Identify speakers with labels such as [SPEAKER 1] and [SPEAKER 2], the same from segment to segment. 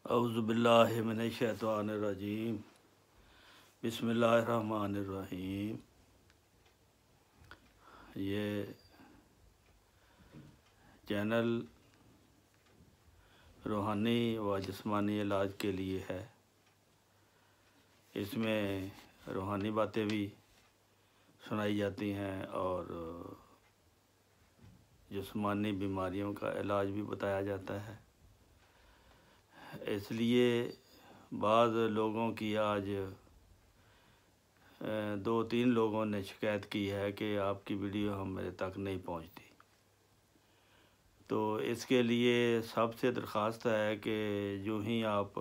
[SPEAKER 1] اعوذ باللہ من الشیطان الرجیم بسم اللہ الرحمن الرحیم۔ یہ چینل روحانی و جسمانی علاج کے لیے ہے۔ اس میں روحانی باتیں بھی سنائی جاتی ہیں اور جسمانی بیماریوں کا علاج بھی بتایا جاتا ہے۔ اس لیے بعض لوگوں کی آج 2-3 لوگوں نے شکایت کی ہے کہ آپ کی ویڈیو ہم میرے تک نہیں پہنچتی۔ تو اس کے لیے سب سے درخواست ہے کہ جو ہی آپ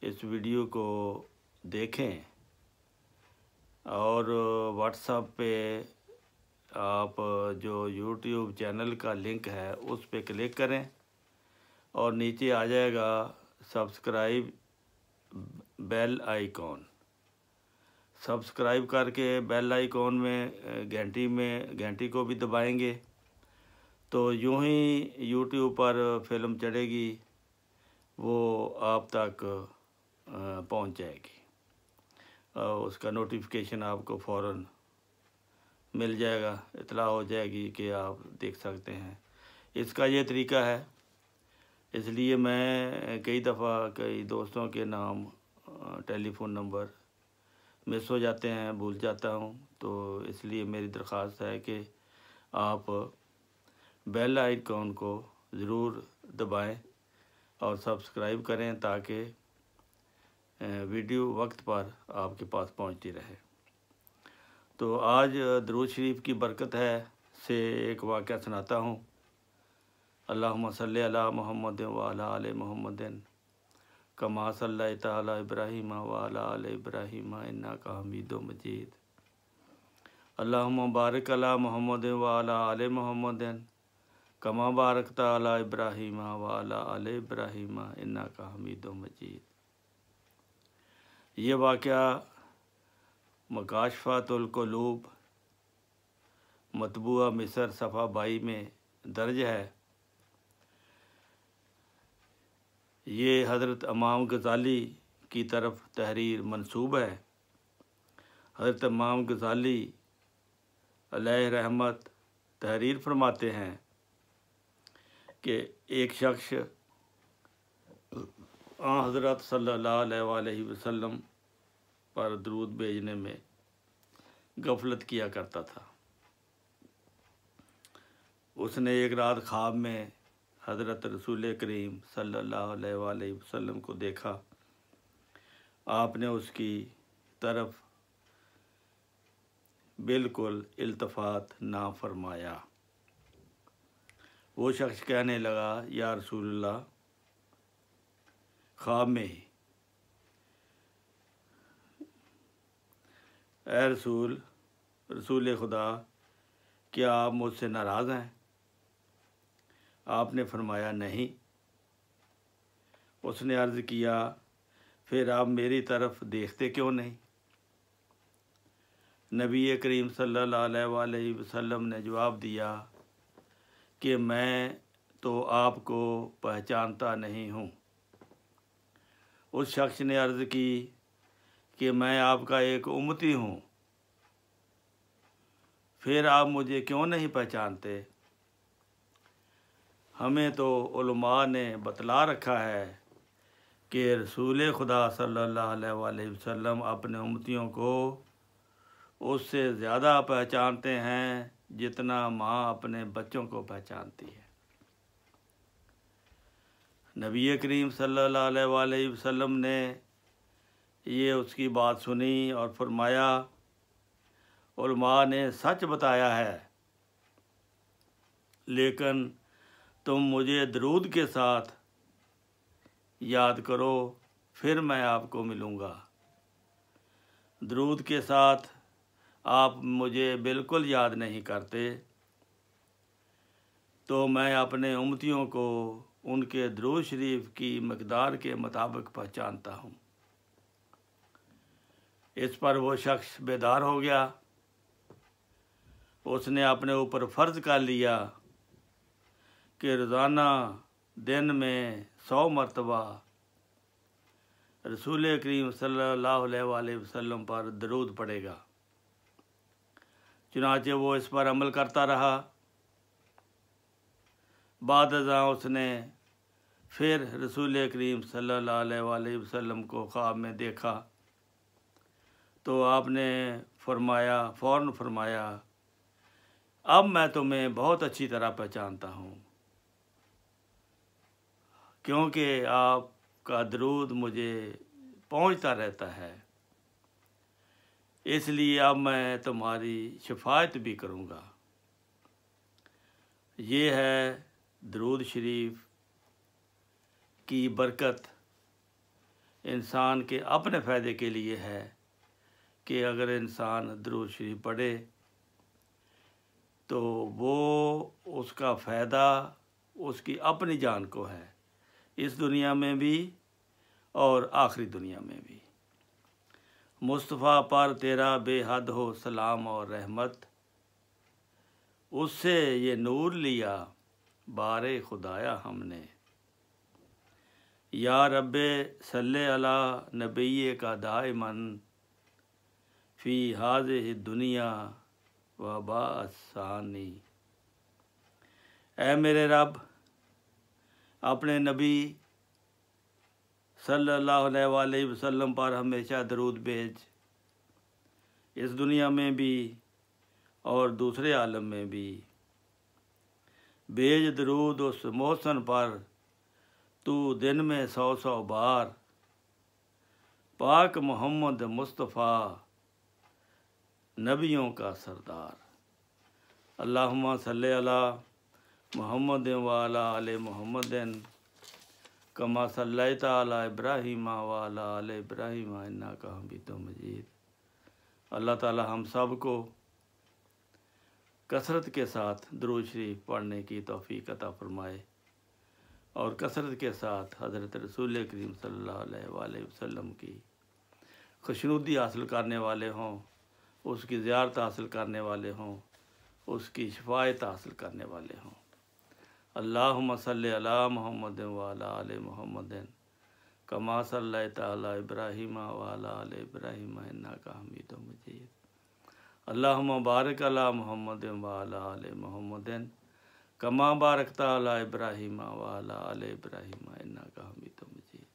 [SPEAKER 1] اس ویڈیو کو دیکھیں اور واٹس ایپ پہ آپ جو یوٹیوب چینل کا لنک ہے اس پہ کلک کریں اور نیچے آ جائے گا سبسکرائب بیل آئیکن۔ سبسکرائب کر کے بیل آئیکن میں گھنٹی کو بھی دبائیں گے تو یوں ہی یوٹیوب پر فلم چڑھے گی وہ آپ تک پہنچ جائے گی اور اس کا نوٹیفیکیشن آپ کو فوراً مل جائے گا، اطلاع ہو جائے گی کہ آپ دیکھ سکتے ہیں۔ اس کا یہ طریقہ ہے، اس لیے میں کئی دفعہ کئی دوستوں کے نام ٹیلی فون نمبر مس ہو جاتے ہیں، بھول جاتا ہوں، تو اس لیے میری درخواست ہے کہ آپ بیل آئیکن کو ضرور دبائیں اور سبسکرائب کریں تاکہ ویڈیو وقت پر آپ کے پاس پہنچتی رہے۔ تو آج درود شریف کی برکت ہے سے ایک واقعہ سناتا ہوں۔ اللہم صلی علی محمد وعلی آل محمد کما صلیت علی ابراہیم وعلی آل ابراہیم انک حمید مجید۔ اللہم بارک علی محمد وعلی آل محمد کما بارکت علی ابراہیم وعلی آل ابراہیم انک حمید مجید۔ یہ واقعہ مکاشفۃ القلوب مطبوعہ مصر صفحہ 22 میں درج ہے۔ یہ حضرت امام غزالی کی طرف تحریر منسوب ہے۔ حضرت امام غزالی علیہ رحمت تحریر فرماتے ہیں کہ ایک شخص حضرت صلی اللہ علیہ وآلہ وسلم پر درود بھیجنے میں غفلت کیا کرتا تھا۔ اس نے ایک رات خواب میں حضرت رسول کریم صلی اللہ علیہ وآلہ وسلم کو دیکھا۔ آپ نے اس کی طرف بالکل التفات نہ فرمایا۔ وہ شخص کہنے لگا، یا رسول اللہ، خواب میں ہی، اے رسول خدا، کیا آپ مجھ سے ناراض ہیں؟ آپ نے فرمایا نہیں۔ اس نے عرض کیا، پھر آپ میری طرف دیکھتے کیوں نہیں؟ نبی کریم صلی اللہ علیہ وآلہ وسلم نے جواب دیا کہ میں تو آپ کو پہچانتا نہیں ہوں۔ اس شخص نے عرض کی کہ میں آپ کا ایک امتی ہوں، پھر آپ مجھے کیوں نہیں پہچانتے؟ ہمیں تو علماء نے بتلا رکھا ہے کہ رسول خدا صلی اللہ علیہ وآلہ وسلم اپنے امتیوں کو اس سے زیادہ پہچانتے ہیں جتنا ماں اپنے بچوں کو پہچانتی ہے۔ نبی کریم صلی اللہ علیہ وآلہ وسلم نے یہ اس کی بات سنی اور فرمایا، علماء نے سچ بتایا ہے، لیکن تم مجھے درود کے ساتھ یاد کرو، پھر میں آپ کو ملوں گا۔ درود کے ساتھ آپ مجھے بالکل یاد نہیں کرتے، تو میں اپنے امتیوں کو ان کے درود شریف کی مقدار کے مطابق پہچانتا ہوں۔ اس پر وہ شخص بیدار ہو گیا۔ اس نے اپنے اوپر فرض کر لیا کہ روزانہ دن میں 100 مرتبہ رسول کریم صلی اللہ علیہ وسلم پر درود پڑھے گا۔ چنانچہ وہ اس پر عمل کرتا رہا۔ بعد ازاں اس نے پھر رسول کریم صلی اللہ علیہ وسلم کو خواب میں دیکھا تو آپ نے فوراً فرمایا اب میں تمہیں بہت اچھی طرح پہچانتا ہوں، کیونکہ آپ کا درود مجھے پہنچتا رہتا ہے، اس لیے اب میں تمہاری شفاعت بھی کروں گا۔ یہ ہے درود شریف کی برکت۔ انسان کے اپنے فائدے کے لیے ہے کہ اگر انسان درود شریف پڑھے تو وہ اس کا فائدہ اس کی اپنی جان کو ہے، اس دنیا میں بھی اور آخری دنیا میں بھی۔ مصطفیٰ پر تیرا بے حد ہو سلام اور رحمت، اس سے یہ نور لیا بار خدایا ہم نے۔ یا رب صلی علی نبی کا دائماً فی ہذہ دنیا و باسانی۔ اے میرے رب اپنے نبی صلی اللہ علیہ وسلم پر ہمیشہ درود بھیج، اس دنیا میں بھی اور دوسرے عالم میں بھی۔ بھیج درود اس محسن پر تو دن میں 100 بار، پاک محمد مصطفیٰ نبیوں کا سردار۔ اللہم صلی علی محمد وعلی آل محمد کما صلیت علی ابراہیم وعلی آل ابراہیم انک حمید مجید۔ اللہ تعالی ہم سب کو کثرت کے ساتھ درود شریف پڑھنے کی توفیق عطا فرمائے، اور کثرت کے ساتھ حضرت رسول کریم صلی اللہ علیہ وآلہ وسلم کی خوشنودی حاصل کرنے والے ہوں، اس کی زیارت حاصل کرنے والے ہوں، اس کی شفاعت حاصل کرنے والے ہوں۔ اللہم صلی علی محمد وعلی آل محمد کما صلیت علی ابراہیم وعلی آل ابراہیم انک حمید مجید۔ اللہم بارک علی محمد وعلی آل محمد کما بارکت علی ابراہیم وعلی آل ابراہیم انک حمید مجید۔